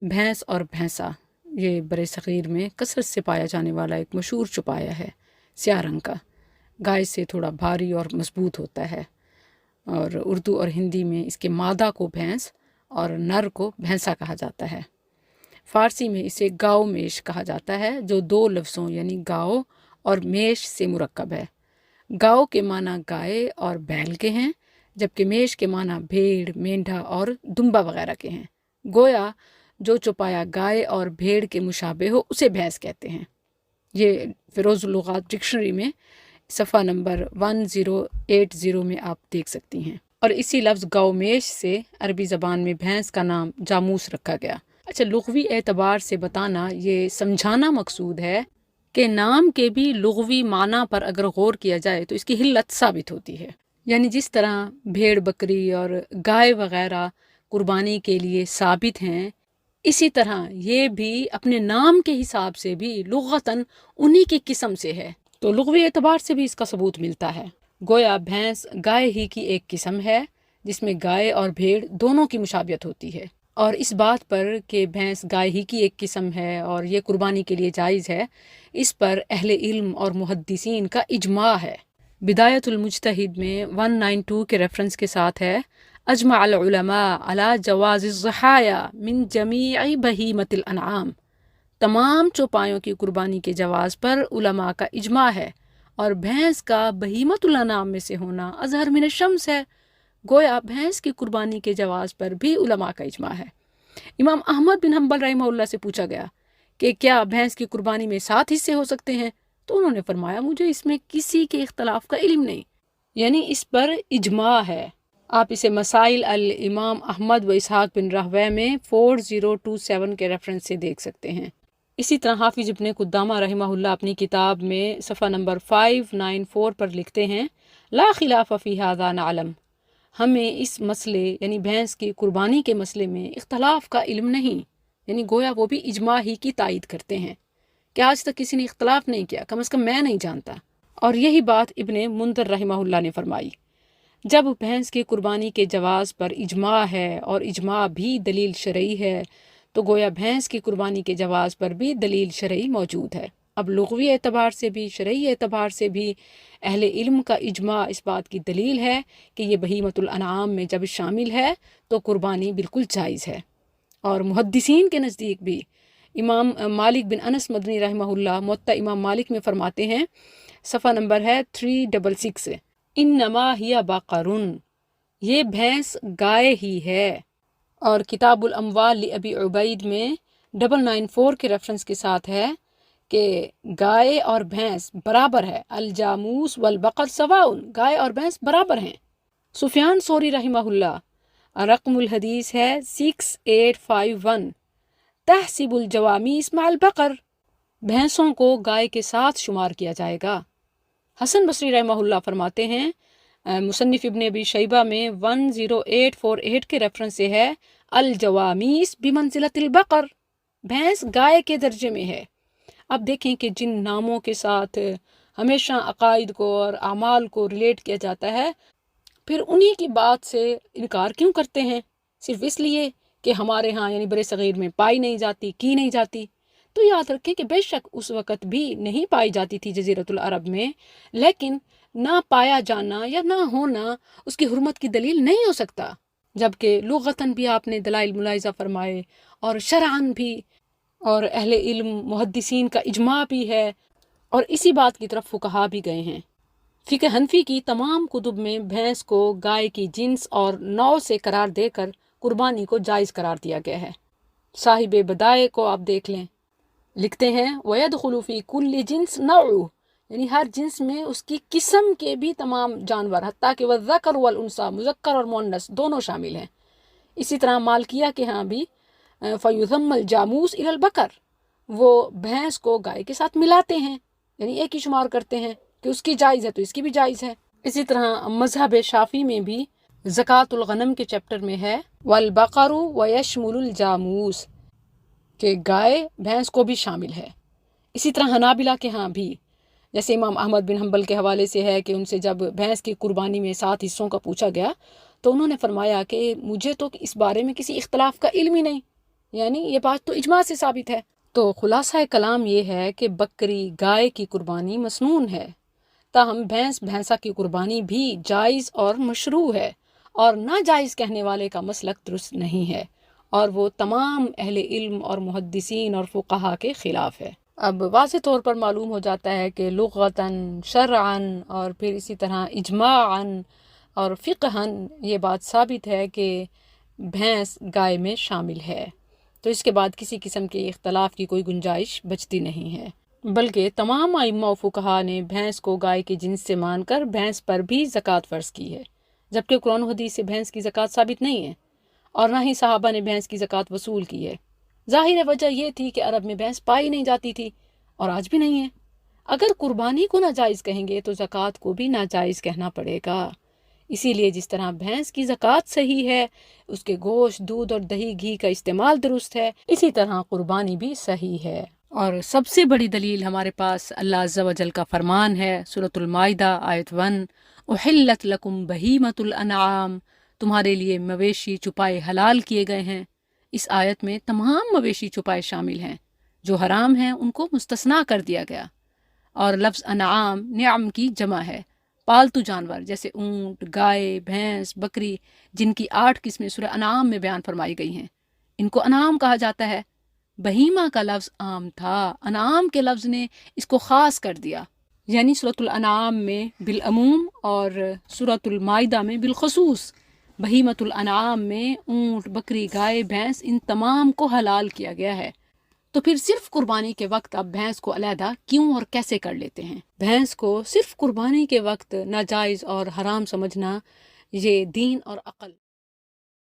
भैंस और भैंसा ये बरसग़ीर में कसरत से पाया जाने वाला एक मशहूर चौपाया है, स्याह रंग का। गाय से थोड़ा भारी और मजबूत होता है और उर्दू और हिंदी में इसके मादा को भैंस और नर को भैंसा कहा जाता है। फ़ारसी में इसे गाओ मेश कहा जाता है, जो दो लफ्ज़ों यानी गाओ और मेश से मुरक्कब है। गाओ के माना गाय और बैल के हैं, जबकि मेश के माना भेड़, मेंढा और दुम्बा वगैरह के हैं। गोया जो चौपाया गाय और भेड़ के मुशाबे हो उसे भैंस कहते हैं। ये फ़िरोज़ुल लुग़ात डिक्शनरी में सफ़ा नंबर 1080 में आप देख सकती हैं। और इसी लफ्ज़ गौमेश से अरबी ज़बान में भैंस का नाम जामूस रखा गया। अच्छा, लुग़वी एतबार से बताना ये समझाना मकसूद है कि नाम के भी लुग़वी माना पर अगर गौर किया जाए तो इसकी हिल्लत साबित होती है। यानी जिस तरह भेड़ बकरी और गाय वग़ैरह कुर्बानी के लिए साबित हैं, इसी तरह ये भी अपने नाम के हिसाब से भी लुग़तन उन्हीं की किस्म से है, तो लुग़वी एतबार से भी इसका सबूत मिलता है। गोया भैंस गाय ही की एक किस्म है जिसमें गाय और भेड़ दोनों की मुशाबियत होती है। और इस बात पर कि भैंस गाय ही की एक किस्म है और ये कुर्बानी के लिए जायज़ है, इस पर अहले इल्म और मुहद्दिसीन का इजमा है। बिदायतुल मुज्तहिद में 192 के रेफरेंस के साथ है, अजमा अल उलमा अला जवाज़ ज़हाया मिन जमीई बहीमतिल अनआम। तमाम चौपायों की कुर्बानी के जवाज़ पर उलमा का इजमा है और भैंस का बहीमतुल अनआम में से होना अज़हर मिन शम्स है। गोया भैंस की कुर्बानी के जवाज़ पर भी उलमा का इजमा है। इमाम अहमद बिन हम्बल रहमहुल्लाह से पूछा गया कि क्या भैंस की कुर्बानी में 7 हिस्से हो सकते हैं, तो उन्होंने फरमाया मुझे इसमें किसी के इख्तलाफ का इल्म नहीं, यानी इस पर इजमा है। आप इसे मसाइल अल इमाम अहमद व इसहाक बिन रहवे में 4027 के रेफरेंस से देख सकते हैं। इसी तरह हाफिज इब्ने कुद्दामा रहमहुल्लाह अपनी किताब में सफ़ा नंबर 594 पर लिखते हैं, ला खिलाफ फ़ी हाज़ा नअलम। हमें इस मसले यानी भैंस की कुर्बानी के मसले में इख्तलाफ का इल्म नहीं, यानी गोया वो भी इजमा ही की तायद करते हैं कि आज तक किसी ने इख्तलाफ नहीं किया, कम से कम मैं नहीं जानता। और यही बात इब्ने मुंदर रहमहुल्लाह ने फरमाई। जब भैंस की कुर्बानी के जवाज़ पर इजमा है और इजमा भी दलील शरई है, तो गोया भैंस की कुर्बानी के जवाज़ पर भी दलील शरई मौजूद है। अब लुग़वी एतबार से भी शरई एतबार से भी अहले इल्म का इजमा इस बात की दलील है कि ये बहीमतुल अनआम में जब शामिल है तो कुर्बानी बिल्कुल जायज़ है। और मुहद्दिसीन के नज़दीक भी इमाम मालिक बिन अनस मदनी रहमहुल्लाह मुअत्ता इमाम मालिक में फ़रमाते हैं, सफ़ा नंबर है 366, इन्नमा हिया बाक़रुन, ये भैंस गाय ही है। और किताबुल अम्वाल लि अबी उबैद में 994 के रेफरेंस के साथ है कि गाय और भैंस बराबर है, अल जामूस वल बकर सवाउन, गाय और भैंस बराबर हैं। सुफियान सोरी रहमहुल्लाह रकमुल हदीस है 6851, तहसिबुल जवामीस माल बकर, भैंसों को गाय के साथ शुमार किया जाएगा। हसन बसरी रहमहुल्लाह फरमाते हैं, मुसन्निफ इब्ने अबी शैबा में 10848 के रेफरेंस से है, अल जवामीस बिमंजिलतिल बकर, भैंस गाय के दर्जे में है। अब देखें कि जिन नामों के साथ हमेशा अकायद को और आमाल को रिलेट किया जाता है, फिर उन्हीं की बात से इनकार क्यों करते हैं? सिर्फ इसलिए कि हमारे यहाँ यानी बरसग़ीर में पाई नहीं जाती, की नहीं जाती। तो याद रखें कि बेशक उस वक़्त भी नहीं पाई जाती थी जज़ीरतुल अरब में, लेकिन ना पाया जाना या ना होना उसकी हुर्मत की दलील नहीं हो सकता। जबकि लुग़तन भी आपने दलाइल मुलाहिज़ा फरमाए और शरअन भी, और अहले इल्म मुहद्दिसीन का इजमा भी है, और इसी बात की तरफ फुक़हा भी गए हैं। फ़िक़्ह हनफ़ी की तमाम कुतुब में भैंस को गाय की जिन्स और नौ से करार देकर कुर्बानी को जायज़ करार दिया गया है। साहिब बदाए को आप देख लें, लिखते हैं वयदखुलु फ़ी कुल्लि जिन्स नौ, यानी हर जिन्स में उसकी किस्म के भी तमाम जानवर, हत्ता कि वज़्ज़कर वल उन्सा, मुज़क्कर और मुअन्नस दोनों शामिल हैं। इसी तरह मालकिया के यहाँ भी फ़युज़म्मल जामूस इलल बकर, वो भैंस को गाय के साथ मिलाते हैं, यानी एक ही शुमार करते हैं कि उसकी जायज़ है तो इसकी भी जायज़ है। इसी तरह मज़हब शाफ़ी में भी ज़कातुल गनम के चैप्टर में है, वल बकरु व यशमुलुल जामूस, कि गाय भैंस को भी शामिल है। इसी तरह हनाबिला के यहाँ भी, जैसे इमाम अहमद बिन हम्बल के हवाले से है कि उनसे जब भैंस की कुर्बानी में 7 हिस्सों का पूछा गया तो उन्होंने फरमाया कि मुझे तो इस बारे में किसी इख्तलाफ का इल्म ही नहीं, یعنی یہ بات تو اجماع سے ثابت ہے۔ تو خلاصہ کلام یہ ہے کہ بکری گائے کی قربانی مسنون ہے، تاہم بھینس بھینسا کی قربانی بھی جائز اور مشروع ہے، اور ناجائز کہنے والے کا مسلک درست نہیں ہے، اور وہ تمام اہل علم اور محدثین اور فقہا کے خلاف ہے۔ اب واضح طور پر معلوم ہو جاتا ہے کہ لغتاً، شرعاً اور پھر اسی طرح اجماعاً اور فقہاً یہ بات ثابت ہے کہ بھینس گائے میں شامل ہے، تو اس کے بعد کسی قسم کے اختلاف کی کوئی گنجائش بچتی نہیں ہے، بلکہ تمام ائمہ و فقہا نے بھینس کو گائے کے جنس سے مان کر بھینس پر بھی زکوٰۃ فرض کی ہے، جبکہ قرآن و حدیث سے بھینس کی زکوٰۃ ثابت نہیں ہے، اور نہ ہی صحابہ نے بھینس کی زکوٰۃ وصول کی ہے۔ ظاہر وجہ یہ تھی کہ عرب میں بھینس پائی نہیں جاتی تھی، اور آج بھی نہیں ہے۔ اگر قربانی کو ناجائز کہیں گے تو زکوٰۃ کو بھی ناجائز کہنا پڑے گا۔ اسی لیے جس طرح بھینس کی زکوٰۃ صحیح ہے، اس کے گوشت، دودھ اور دہی گھی کا استعمال درست ہے، اسی طرح قربانی بھی صحیح ہے۔ اور سب سے بڑی دلیل ہمارے پاس اللہ عز و جل کا فرمان ہے، سورۃ المائدہ آیت 1، احلت لکم بہیمۃ الانعام، تمہارے لیے مویشی چپائے حلال کیے گئے ہیں۔ اس آیت میں تمام مویشی چپائے شامل ہیں، جو حرام ہیں ان کو مستثنا کر دیا گیا۔ اور لفظ انعام نعم کی جمع ہے، پالتو جانور جیسے اونٹ، گائے، بھینس، بکری، جن کی 8 قسمیں سورہ انعام میں بیان فرمائی گئی ہیں، ان کو انعام کہا جاتا ہے۔ بہیمہ کا لفظ عام تھا، انعام کے لفظ نے اس کو خاص کر دیا، یعنی سورۃ الانعام میں بالعموم اور سورۃ المائدہ میں بالخصوص۔ بہیمۃ الانعام میں اونٹ، بکری، گائے، بھینس، ان تمام کو حلال کیا گیا ہے۔ تو پھر صرف قربانی کے وقت اب بھینس کو علیحدہ کیوں اور کیسے کر لیتے ہیں؟ بھینس کو صرف قربانی کے وقت ناجائز اور حرام سمجھنا، یہ دین اور عقل